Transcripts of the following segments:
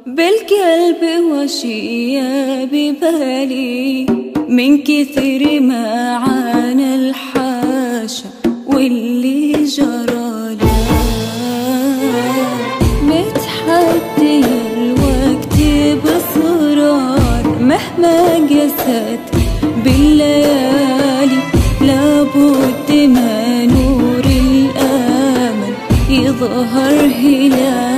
بالقلب وشي ببالي من كثر ما عانى الحاشا واللي جرالي. متحدي الوقت بصرار مهما قست بالليالي، لابد ما نور الامل يظهر هلالا.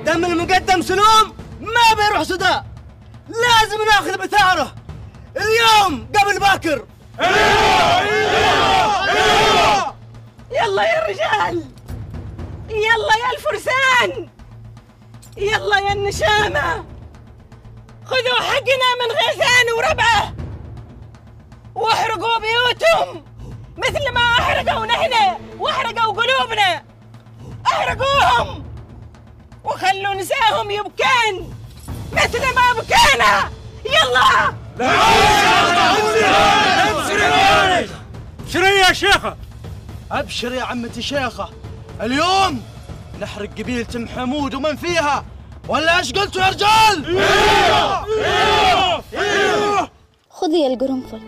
دم المقدم سلوم ما بيروح صدى، لازم ناخذ بثاره اليوم قبل باكر. يلا يا رجال، يلا يا الفرسان، يلا يا النشامة، خذوا حقنا من غيثان وربعه واحرقوا بيوتهم مثل ما احرقوا نحن واحرقوا قلوبنا. احرقوهم وخلوا نساهم يبكين مثل ما بكينا. يلا ابشري يا شيخة، ابشر يا عمتي شيخة، اليوم نحرق قبيلة محمود ومن فيها، ولا ايش قلتوا يا رجال؟ خذي يا القرنفل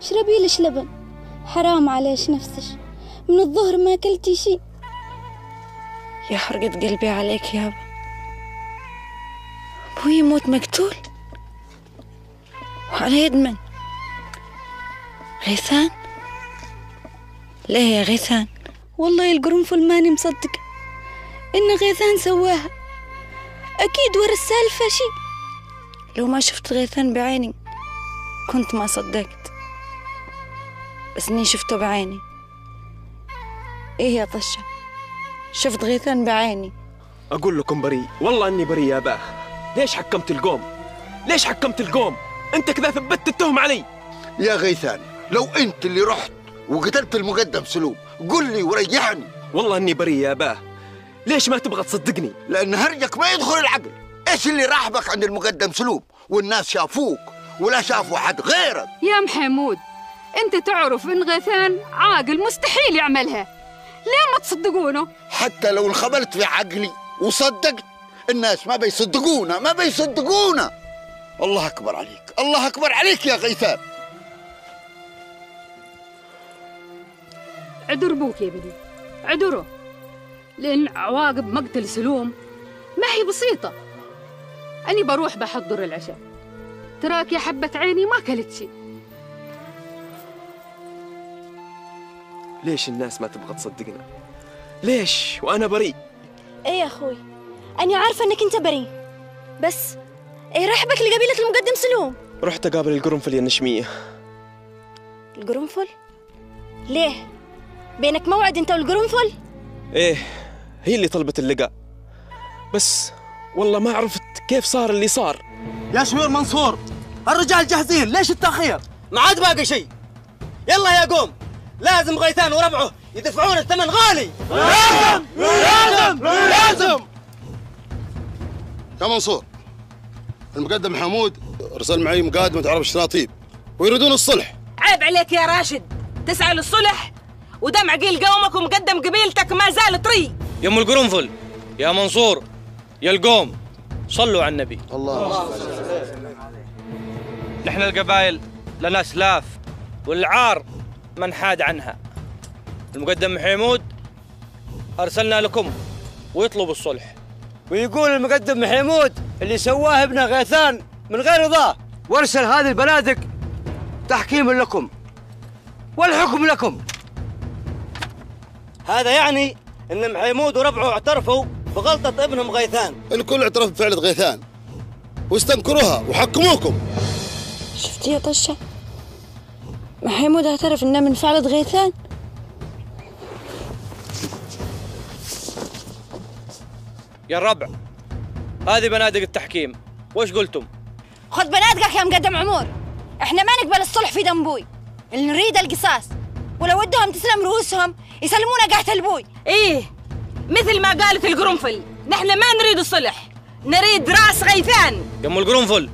اشربي لش لبن، حرام عليش نفسش، من الظهر ما أكلتي شي. يا حرقة قلبي عليك يابا، أبوي يموت مقتول وعلى يد من؟ غيثان؟ ليه يا غيثان؟ والله يا القرنفل ماني مصدقة إن غيثان سواها، أكيد ورا السالفة شي. لو ما شفت غيثان بعيني كنت ما صدقت، بس إني شفته بعيني. إيه يا طشة، شفت غيثان بعيني. أقول لكم بريء، والله أني بريء يا باه. ليش حكمت القوم؟ ليش حكمت القوم؟ أنت كذا ثبتت التهم علي. يا غيثان لو أنت اللي رحت وقتلت المقدم سلوم قل لي وريحني. والله أني بريء يا باه. ليش ما تبغى تصدقني؟ لأن هرجك ما يدخل العقل. إيش اللي راحبك عند المقدم سلوم والناس شافوك ولا شافوا حد غيرك؟ يا محمود انت تعرف ان غيثان عاقل مستحيل يعملها، ليه ما تصدقونه؟ حتى لو انخبلت في عقلي وصدقت الناس ما بيصدقونا. الله أكبر عليك، الله أكبر عليك يا غيثان. عذر بوك يا بني، عذره، لأن عواقب مقتل سلوم ما هي بسيطة. أني بروح بحضر العشاء، تراك يا حبة عيني ما كلت شي. ليش الناس ما تبغى تصدقنا؟ ليش وأنا بريء؟ إيه يا أخوي أنا عارفة إنك أنت بريء، بس إيه رحبك لقبيلة المقدم سلوم؟ رحت أقابل القرنفل يا النشمية. القرنفل؟ ليه؟ بينك موعد أنت والقرنفل؟ إيه هي اللي طلبت اللقاء، بس والله ما عرفت كيف صار اللي صار. يا شوير منصور، الرجال جاهزين، ليش التأخير؟ ما عاد باقي شيء. يلا يا قوم، لازم غيثان وربعه يدفعون الثمن غالي. لازم. يا منصور، المقدم حمود ارسل معي مقادمة عرب الشراطيب ويريدون الصلح. عيب عليك يا راشد تسعى للصلح ودم عقيل قومك ومقدم قبيلتك ما زال طري. يا ام القرنفل، يا منصور، يا القوم، صلوا على النبي. الله. نحن القبائل لنا سلاف والعار من حاد عنها. المقدم حمود أرسلنا لكم ويطلب الصلح. ويقول المقدم حمود اللي سواه ابن غيثان من غير رضاه، وارسل هذه البنادق تحكيم لكم والحكم لكم. هذا يعني ان محمود وربعه اعترفوا بغلطة ابنهم غيثان. الكل اعترف بفعلة غيثان واستنكروها وحكموكم. شفت يا طشة، محمود اعترف انه من فعلة غيثان. يا الربع، هذه بنادق التحكيم، وش قلتم؟ خذ بنادقك يا مقدم عمور، احنا ما نقبل الصلح في دم بوي، اللي نريد القصاص، ولو ودهم تسلم رؤوسهم يسلمونا قحة البوي. ايه مثل ما قالت القرنفل، نحن ما نريد الصلح، نريد راس غيثان. يا ام القرنفل،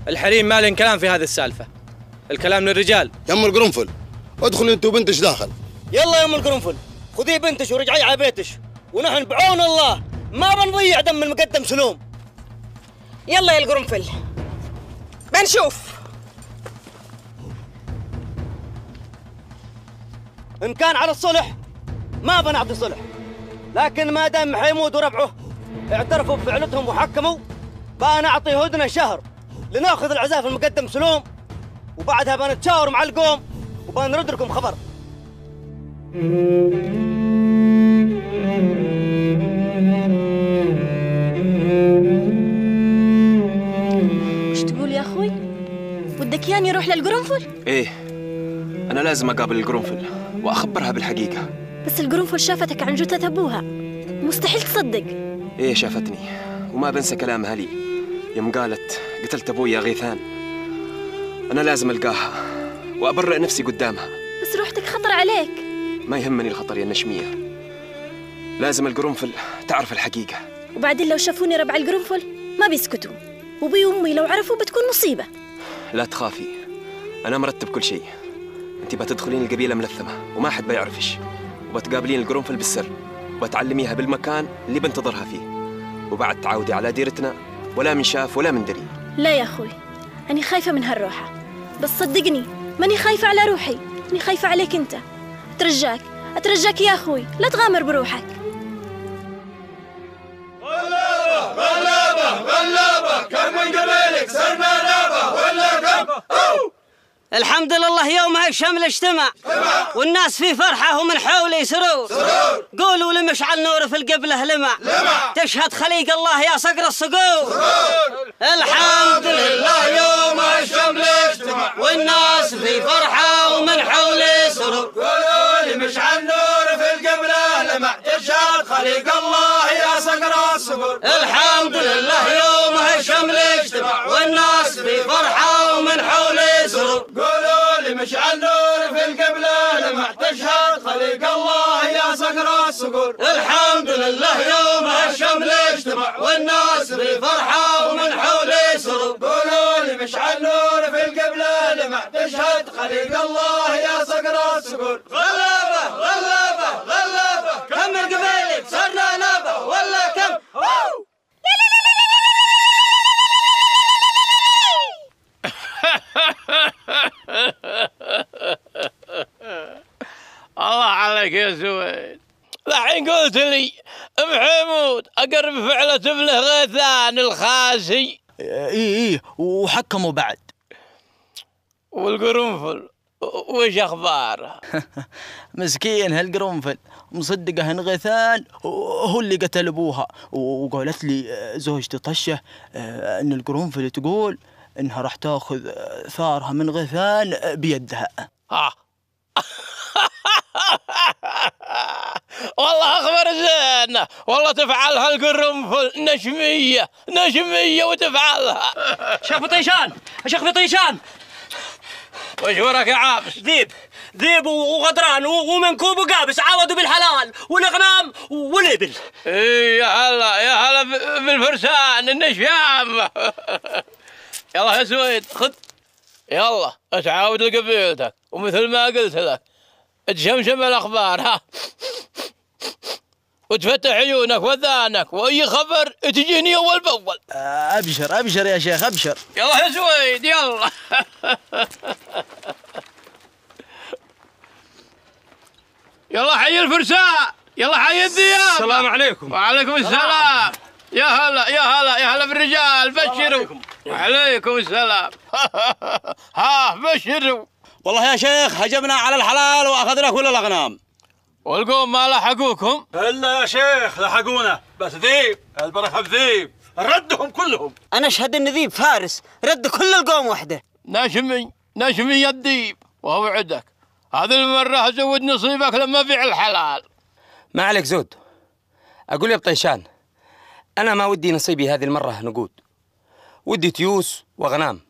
الحريم ما لين كلام في هذه السالفة، الكلام للرجال. يا ام القرنفل، ادخلي انت وبنتش داخل. يلا يا ام القرنفل، خذي بنتش ورجعي على بيتش، ونحن بعون الله ما بنضيع دم المقدم سلوم. يلا يا القرنفل بنشوف. إن كان على الصلح ما بنعطي صلح، لكن ما دام حمود وربعه اعترفوا بفعلتهم وحكموا بنعطي هدنة شهر لناخذ العزاف المقدم سلوم، وبعدها بنتشاور مع القوم وبنرد لكم خبر. وش تقول يا أخوي؟ ودك ياني يروح للقرنفل؟ إيه أنا لازم أقابل القرنفل وأخبرها بالحقيقة. بس القرنفل شافتك عن جثة أبوها، مستحيل تصدق. إيه شافتني، وما بنسى كلامها لي يوم قالت قتلت أبوي يا غيثان. أنا لازم ألقاها وأبرئ نفسي قدامها. بس روحتك خطر عليك. ما يهمني الخطر يا النشمية، لازم القرنفل تعرف الحقيقة. وبعدين لو شافوني ربع القرنفل ما بيسكتوا، وبي وأمي لو عرفوا بتكون مصيبة. لا تخافي، أنا مرتب كل شيء. أنت بتدخلين القبيلة ملثمة وما حد بيعرفش، وبتقابلين القرنفل بالسر وتعلميها بالمكان اللي بنتظرها فيه، وبعد تعودي على ديرتنا ولا من شاف ولا من دري. لا يا أخوي، أنا خايفة من هالروحة، بس صدقني ماني خايفة على روحي، أنا خايفة عليك أنت. أترجاك يا أخوي لا تغامر بروحك. غلابة كم من قبيلك صرنا نابة ولا كم؟ الحمد لله يومها الشمل اجتمع والناس في فرحة ومن حولي سرور. قولوا لمشعل نور في القبلة لمع تشهد خليق الله يا صقر الصقور. الحمد لله يومها الشمل اجتمع والناس في فرحة ومن حولي سرور. قولوا لمشعل نور في القبلة لمع تشهد خليق الله يا صقر الصقور. الحمد لله يومها الشمل اجتمع والناس في فرحة ومن حولي سرور. مشعل نور في القبلة لمع تشهد خليق الله يا صقر الصقور. الحمد لله يومها الشمل اجتمع والناس في فرحة ومن حولي سرور. قولوا لي مشعل نور في القبلة لمع تشهد خليق الله يا صقر الصقور. غلابة كم من قبيلك صرنا نابة ولا كم؟ الله عليك يا سويد. الحين قلت لي ام حمود اقرب فعلة ابنه غيثان الخاسي. ايه وحكموا بعد. والقرنفل وش اخباره؟ مسكين هالقرنفل مصدقه ان غيثان هو اللي قتل ابوها، وقالت لي زوجتي طشه ان القرنفل تقول انها راح تاخذ ثارها من غيثان بيدها. والله اخبار زينه، والله تفعلها القرنفل نشميه وتفعلها. شيخ بطيشان وش وراك يا عابس؟ ذيب وغدران ومنكوب وقابس عاودوا بالحلال والاغنام والابل. اي يا هلا بالفرسان النشام. يلا يا سويد خذ، يلا اتعاود لقبيلتك ومثل ما قلت لك تشمشم الاخبار ها، وتفتح عيونك وذانك واي خبر تجيني اول باول. ابشر يا شيخ ابشر. يلا يا سويد يلا. يلا حي الفرسان، يلا حي الذياب. السلام عليكم. وعليكم السلام. يا هلا بالرجال، بشروا. وعليكم السلام. ها بشروا. والله يا شيخ هجمنا على الحلال واخذنا كل الاغنام. والقوم ما لحقوكم؟ الا يا شيخ لحقونا، بس ذيب البركه بذيب ردهم كلهم. انا اشهد ان ذيب فارس رد كل القوم وحده. نشمي الذيب، واوعدك هذه المره ازود نصيبك لما بيع الحلال. ما عليك زود. اقول يا بطيشان، انا ما ودي نصيبي هذه المره نقود، ودي تيوس واغنام.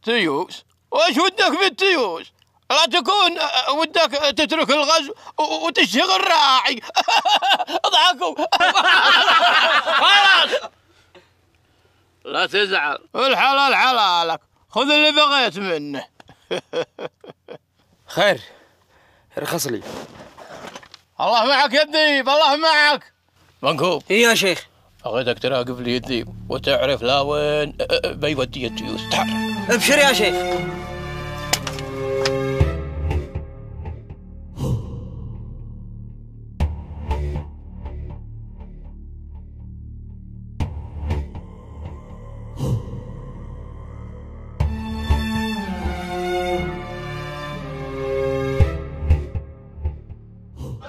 تيوس؟ وش ودك بالتيوس؟ لا تكون ودك تترك الغزو وتشتغل راعي. اضحكوا. خلاص لا تزعل، الحلال حلالك، خذ اللي بغيت منه. خير ارخص لي. الله معك يا الذيب، الله معك. منكوب. اي يا شيخ. اغيدك تراقب لي الذيب وتعرف لا وين بيودي التيوس. تحرك. ابشر يا شيخ.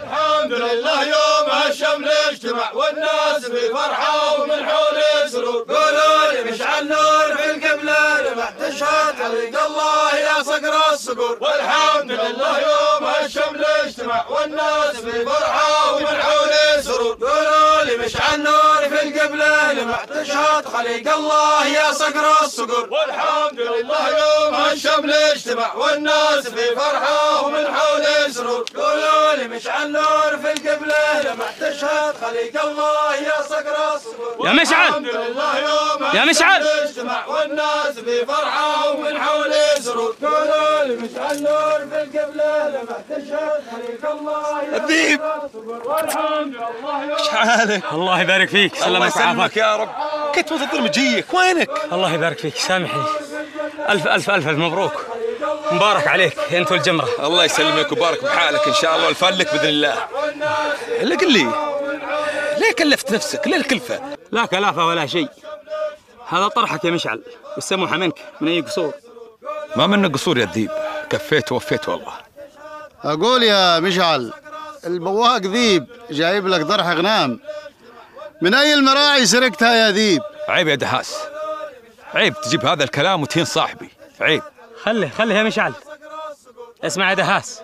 الحمد لله يوم الشمل اجتمع والناس في فرحة ومن حوله سرور. قولوا لي مشعل نور في القبلة لمع تشهد خليق الله يا صقر الصقور. والحمد لله يوم الشمل اجتمع والناس في فرحة ومن حوله سرور. قولوا لي مشعل نور في القبلة لمع لما تشهد خليق الله يا صقر الصقر. والحمد لله يوم الشمل اجتمع والناس في فرحة ومن حول سرور. قولوا لي مشعل نور في القبلة لما تشهد خليق الله يا صقر الصقر. يا مشعل الحمد لله يوم يا مشعل اجتمع والناس في فرحة ومن حول سرور. قولوا لي مشعل نور في القبلة لما تشهد خليق الله يا الذيب. والحمد لله يوم. شحالك؟ الله يبارك فيك، سلمك وعافاك يا رب. كنت منتظر مجيك، وينك؟ الله يبارك فيك، سامحني. ألف ألف ألف مبروك، مبارك عليك أنت والجمرة. الله يسلمك ويبارك بحالك إن شاء الله والفلك بإذن الله. إلا قل لي ليه كلفت نفسك؟ ليه الكلفة؟ لا كلافة ولا شيء، هذا طرحك يا مشعل والسموحة منك من أي قصور. ما منه قصور يا الذيب، كفيت ووفيت والله. أقول يا مشعل، البواق ذيب جايب لك ضرح غنام، من أي المراعي سرقتها يا ذيب؟ عيب يا دهاس، عيب تجيب هذا الكلام وتهين صاحبي، عيب. خليه يا مشعل. اسمع يا دهاس،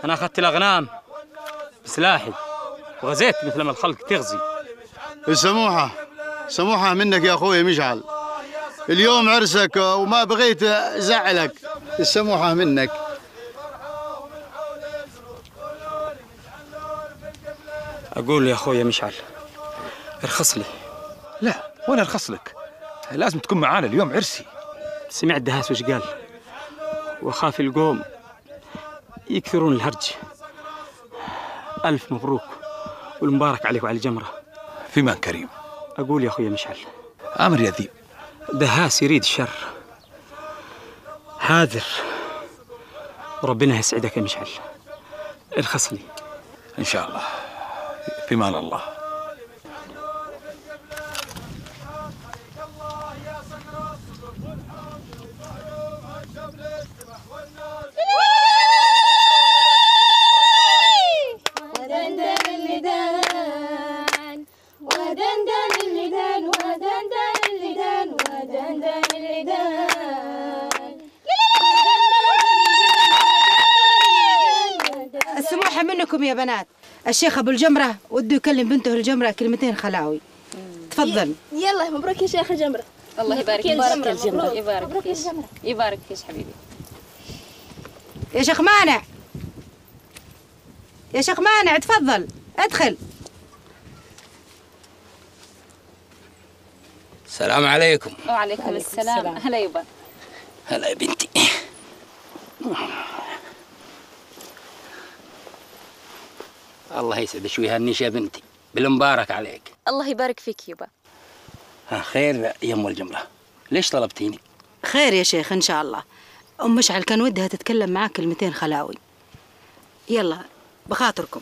أنا أخذت الأغنام بسلاحي وغزيت مثل ما الخلق تغزي. سموحة منك يا أخوي مشعل، اليوم عرسك وما بغيت أزعلك، السموحة منك. أقول يا أخوي مشعل ارخص لي. لا وين ارخص لك؟ لازم تكون معانا اليوم عرسي. سمعت دهاس وش قال، وخاف القوم يكثرون الهرج. ألف مبروك والمبارك عليك وعلى الجمرة. في مان كريم. أقول يا أخوي مشعل. آمر يا ذيب. دهاس يريد الشر، حاذر. ربنا يسعدك يا مشعل، ارخص لي إن شاء الله. في مان الله. السموحة منكم يا بنات. الشيخ أبو الجمرة وده يكلم بنته الجمرة كلمتين خلاوي. تفضل. يلا مبروك يا شيخ الجمرة. الله يبارك فيك. يبارك الجمرة. يبارك فيك. يبارك فيك حبيبي. يا شيخ مانع، يا شيخ مانع تفضل ادخل. السلام عليكم. وعليكم السلام. هلا يبا. هلا يا بنتي. الله يسعدك ويهنيش يا بنتي، بالمبارك عليك. الله يبارك فيك يبا. خير يا ام الجمرة، ليش طلبتيني؟ خير يا شيخ إن شاء الله. أم مشعل كان ودها تتكلم معاك كلمتين خلاوي. يلا بخاطركم.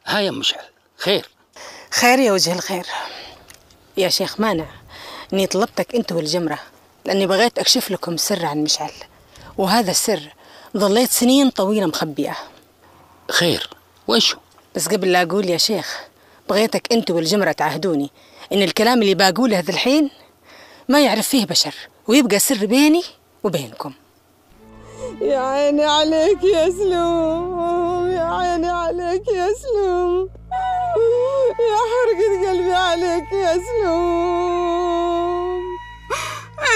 ها يا مشعل، خير يا وجه الخير. يا شيخ مانع، إني طلبتك أنت والجمرة لأني بغيت أكشف لكم سر عن مشعل، وهذا السر ظليت سنين طويلة مخبية. خير وإيشو؟ بس قبل لا أقول يا شيخ، بغيتك أنت والجمرة تعهدوني إن الكلام اللي بقوله هذا الحين ما يعرف فيه بشر، ويبقى سر بيني وبينكم. يا عيني عليك يا سلوم، يا عيني عليك يا سلوم، يا حرقة قلبي عليك يا سلوم.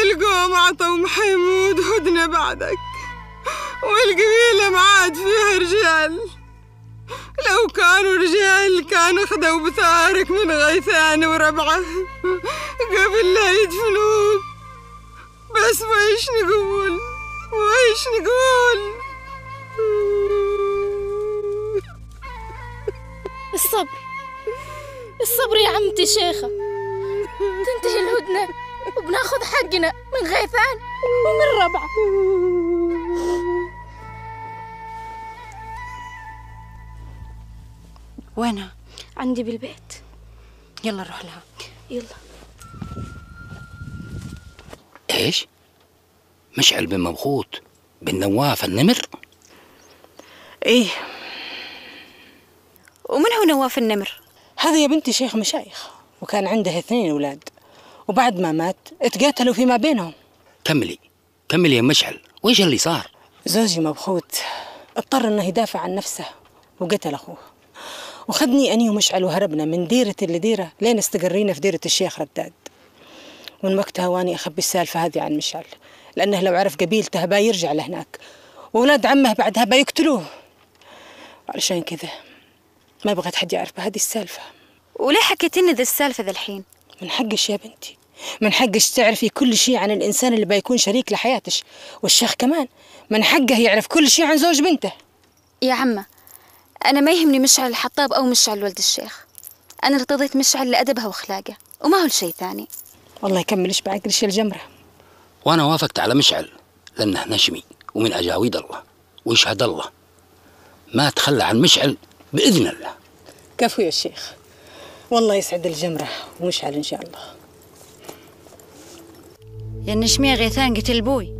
القوم عطوا محمود هدنة بعدك، والقبيلة ما عاد فيها رجال. لو كانوا رجال كانوا خذوا بثارك من غيثان وربعه قبل لا يدفنوك. بس ويش نقول ويش نقول؟ الصبر يا عمتي شيخة، تنتهي الهدنة وبناخذ حقنا من غيثان ومن ربعه. وينها؟ عندي بالبيت. يلا نروح لها. يلا. ايش؟ مشعل بن مبخوت بن نواف النمر؟ ايه. ومن هو نواف النمر؟ هذا يا بنتي شيخ مشايخ، وكان عنده 2 أولاد، وبعد ما مات اتقاتلوا فيما بينهم. كملي يا مشعل، وإيش اللي صار؟ زوجي مبخوت اضطر انه يدافع عن نفسه وقتل اخوه، وخذني اني ومشعل وهربنا من ديرة لديرة لين استقرينا في ديرة الشيخ رداد. ومن وقتها واني اخبي السالفة هذه عن مشعل، لانه لو عرف قبيلته با يرجع لهناك، واولاد عمه بعدها با يقتلوه. علشان كذا ما بغيت حد يعرف بهذه السالفة. وليه حكيتيني ذي السالفة ذا الحين؟ من حقش يا بنتي، من حقش تعرفي كل شيء عن الإنسان اللي بيكون شريك لحياتك، والشيخ كمان من حقه يعرف كل شيء عن زوج بنته. يا عمة أنا ما يهمني مشعل الحطاب أو مشعل ولد الشيخ، أنا ارتضيت مشعل لأدبها وأخلاقه وما هو لشيء ثاني. والله يكملش بعقلش يا الجمرة. وأنا وافقت على مشعل لأنه نشمي ومن أجاويد الله، ويشهد الله ما تخلى عن مشعل بإذن الله. كفو يا الشيخ، والله يسعد الجمرة ومشعل إن شاء الله. يا النشمية غيثان قتل بوي،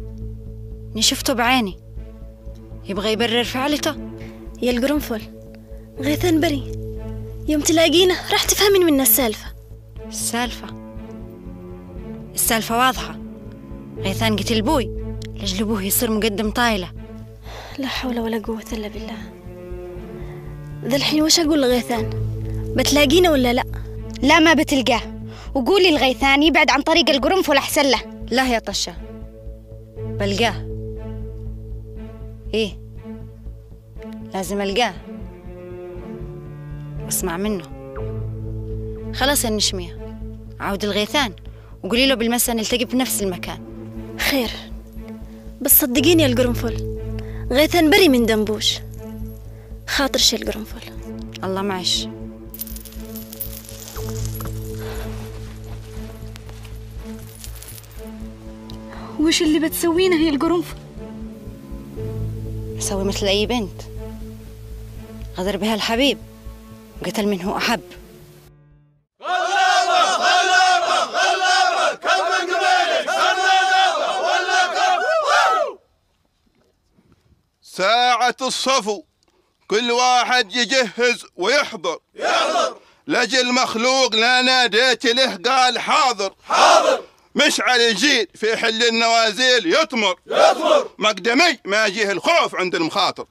اني شفته بعيني، يبغى يبرر فعلته. يا القرنفل غيثان بري، يوم تلاقينا راح تفهمين منا السالفة. السالفة واضحة، غيثان قتل بوي لأجل أبوه يصير مقدم طايلة. لا حول ولا قوة إلا بالله. ذا الحين وش أقول لغيثان؟ بتلاقينا ولا لا؟ لا ما بتلقاه، وقولي لغيثان يبعد عن طريق القرنفل أحسن له. لا يا طشة بلقاه، إيه لازم ألقاه واسمع منه. خلاص يا النشمية عود الغيثان وقولي له بالمساء نلتقي بنفس المكان. خير، بس صدقيني يا القرنفل غيثان بري من دنبوش، خاطر شي القرنفل. الله معش. وش اللي بتسوينه هي القرنفل؟ أسوي مثل أي بنت، غدر بها الحبيب وقتل منه أحب. ساعة الصفو كل واحد يجهز ويحضر لجل مخلوق لا ناديت له قال حاضر. مشعل يجيد في حل النوازيل يطمر مقدمي ما يجيه الخوف عند المخاطر.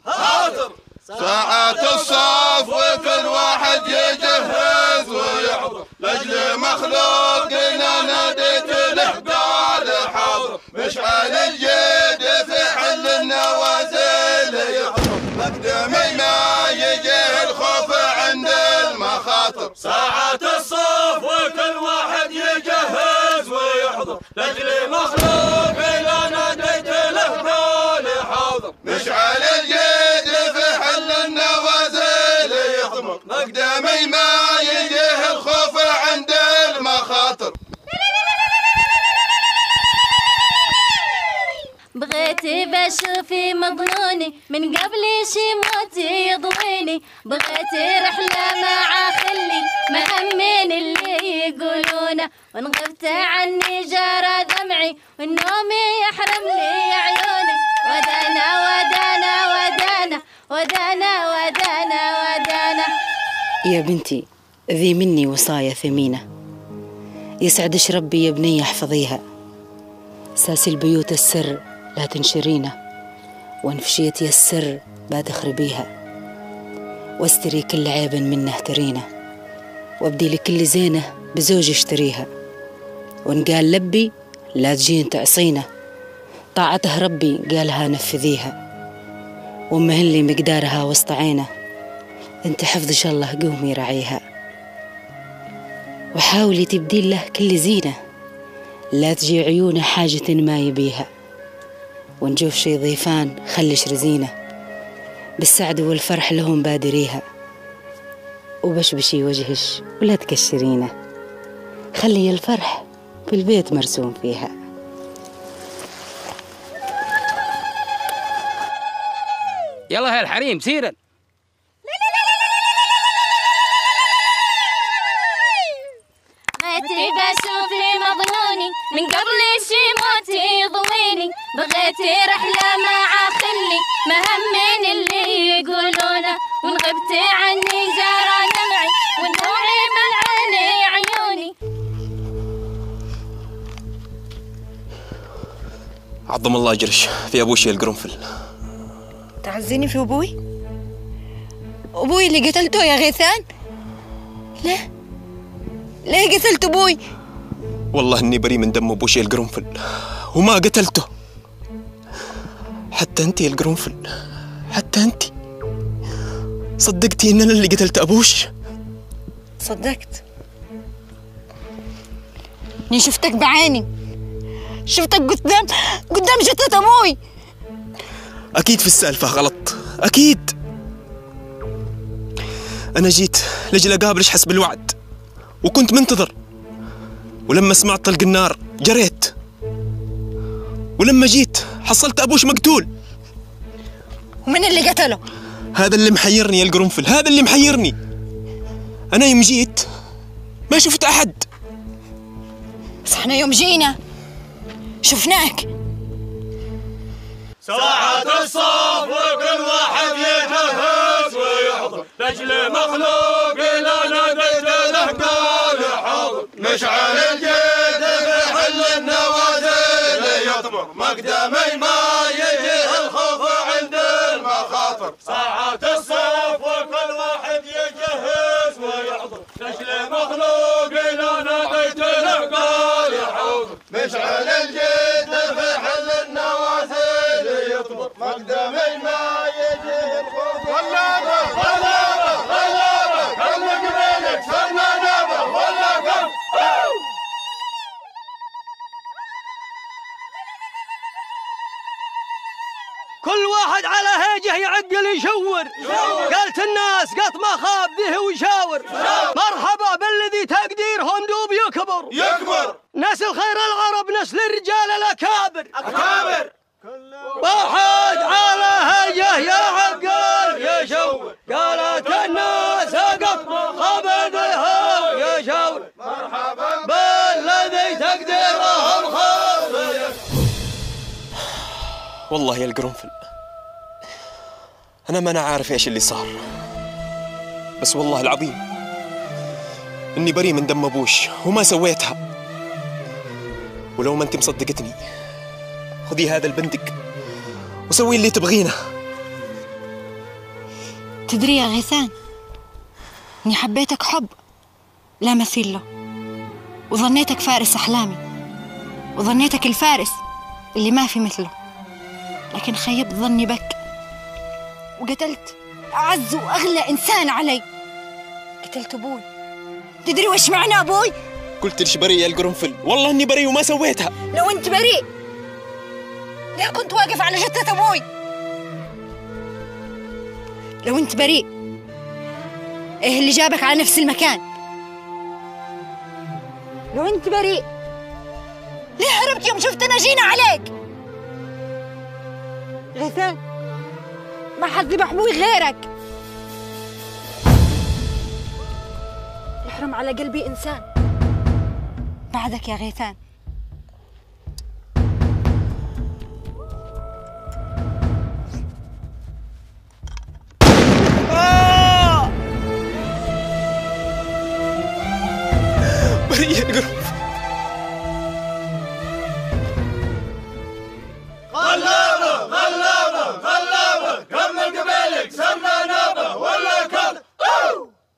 ساعة الصفو كل واحد يجهز ويحضر لجل مخلوق لا ناديت له قال حاضر. مشعل يجيد في حل النوازيل يطمر مقدمي ما يجيه الخوف عند المخاطر. ساعة الصف وكل واحد يجهز ويحضر لجل مخلوق لا ناديت له قال حاضر. مشعل الجيد في حل النوازل يطمر مقدمي ما يجيه الخوف عند المخاطر. بغيتي بشوفي مظنوني من قبل شي موتي يضويني، بغيتي رحلة مع خلي ما همين اللي يقولونه، وان غبت عني جرى دمعي والنوم يحرم لي عيوني. ودانا ودانا ودانا ودانا ودانا ودانا. يا بنتي ذي مني وصايا ثمينة، يسعدش ربي يا بنية احفظيها. ساسي البيوت السر لا تنشرينه، وانفشيت يا السر لا تخربيها. واستري كل عيب منه ترينه، وابدي لكل زينه بزوج اشتريها. وان قال لبي لا تجين تعصينه، طاعته ربي قالها نفذيها. وامه اللي مقدارها وسط عينه، انت حفظش الله قومي رعيها. وحاولي تبدين له كل زينه، لا تجي عيونه حاجة ما يبيها. ونجوف شي ضيفان خلش رزينه، بالسعد والفرح لهم بادريها. وبشبشي وجهش ولا تكشرينه، خلي الفرح بالبيت مرسوم فيها. يلا يا الحريم سيرا. بغيتي بشوفي مظنوني من قبل شي موتي يضويني، بغيتي رحلة مع خلي ما همين اللي يقولونه، وان غبتي عني جرى دمعي ودموعي من عيني عيوني. عظم الله أجرش في أبوشي القرنفل. تعزيني في أبوي؟ أبوي اللي قتلته يا غيثان؟ ليه قتلت أبوي؟ والله إني بريء من دم أبوش يا القرنفل وما قتلته. حتى أنت يا القرنفل، حتى أنت صدقتي إن أنا اللي قتلت أبوش؟ صدقت. إني شفتك بعيني، شفتك قدام جثة أبوي. أكيد في السالفة غلط، أكيد. أنا جيت لأجل أقابلش حسب الوعد وكنت منتظر، ولما سمعت طلق النار جريت، ولما جيت حصلت أبوش مقتول. ومن اللي قتله؟ هذا اللي محيرني يا القرنفل، هذا اللي محيرني. أنا يوم جيت ما شفت أحد، بس احنا يوم جينا شفناك. ساعة الصف وكل واحد يجهز ويحضر لأجل مخلوق لنا نجد له قال حاضر. مشعل الجد في حل النوازل يطمر مقدمي ما يجيه الخوف عند المخاطر. ساعة الصف وكل واحد يجهز ويحضر لأجل مخلوق لنا نجد له قال حاضر. مشعل الجد في حل النوازل يطمر مقدمي ما يجيه الخوف. غلابة غلابة غلابة كم قبيلك صرنا نابة ولا كم. كل واحد على هيجه يعقل يشور. قالت الناس قط ما خاب به ويشاور. مرحبا بالذي تقديرهم دوب يكبر. نسل خير العرب نسل الرجال الأكابر. واحد على هيجه يعقل يشور. قالت الناس قط ما خاب به ويشاور. مرحبا بالذي تقديرهم خاب. والله يا القرنفل أنا ما أنا عارف إيش اللي صار، بس والله العظيم إني بريء من دم أبوش وما سويتها. ولو ما أنت مصدقتني خذي هذا البندق وسوي اللي تبغينه. تدري يا غيثان إني حبيتك حب لا مثيل له، وظنيتك فارس أحلامي، وظنيتك الفارس اللي ما في مثله، لكن خيبت ظني بك وقتلت أعز وأغلى إنسان علي. قتلت أبوي. تدري وش معنى أبوي؟ قلت ليش بريء يا القرنفل؟ والله إني بريء وما سويتها. لو أنت بريء ليه كنت واقف على جثة أبوي؟ لو أنت بريء إيه اللي جابك على نفس المكان؟ لو أنت بريء ليه هربت يوم شفتنا جينا عليك؟ غيثان ما حد ذبح أبوي غيرك. يحرم على قلبي إنسان بعدك يا غيثان. بريء يا القرنفل. غلابة كم من قبيلك صرنا نابة ولا كم.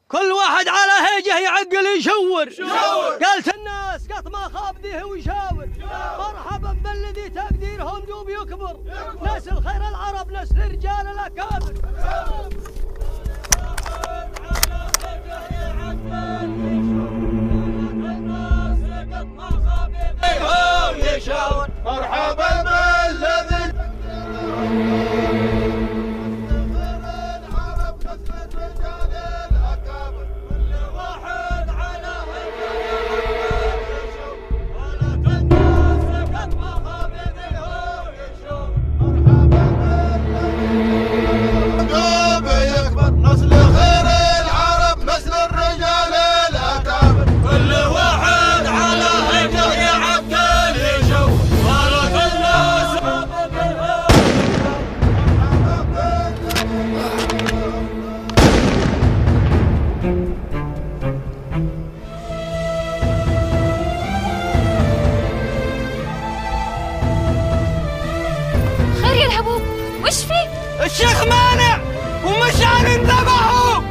كل واحد على هيجه يعقل يشور. قالت الناس قط ما خاب ذيه ويشاور. مرحبا بالذي تقديرهم دوب يكبر. نسل خير العرب نسل الرجال الأكابر. مرحبا بالذي مرحبا الشيخ مانع ومشعل انذبحوا.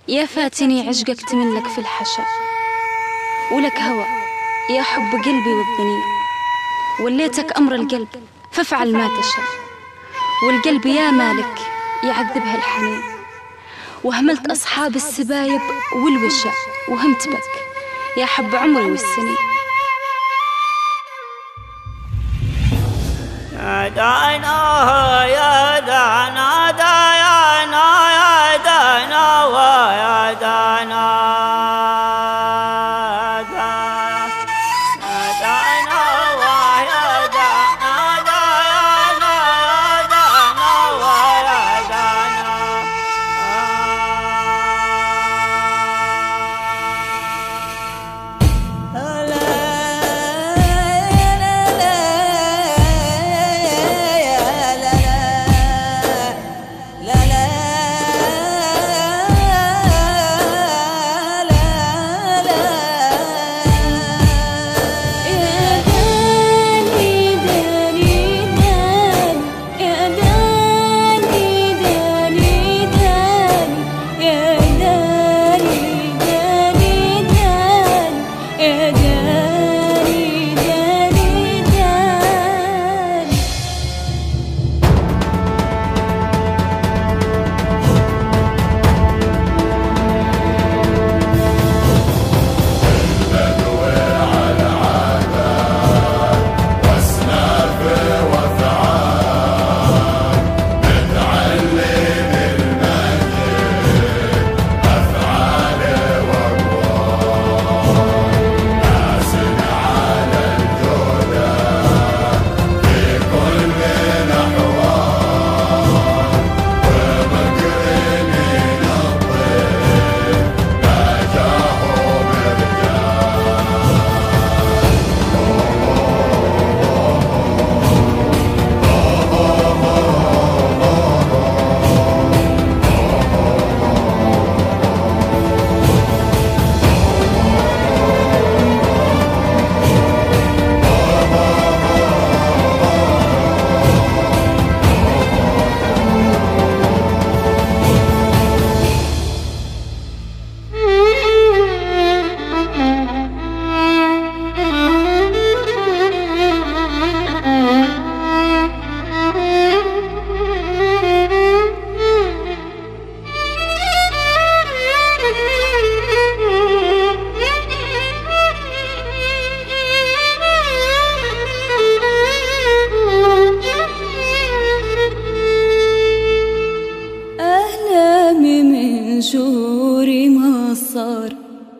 يا فاتني عشقك تملك في الحشا، ولك هوى يا حب قلبي والظنين، وليتك أمر القلب فافعل ما تشاء، والقلب يا مالك يعذبها الحنين، وهملت أصحاب السبايب والوشاء وهمت بك يا حب عمري والسنين. يا دانا يا دانا دانا يا دانا ويا دانا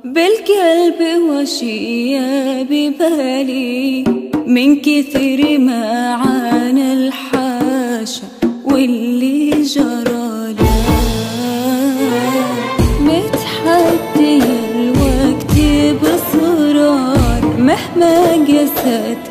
بالقلب وشي ببالي من كثر ما عانى الحاشا واللي جرالي، متحدي الوقت بصرار مهما قست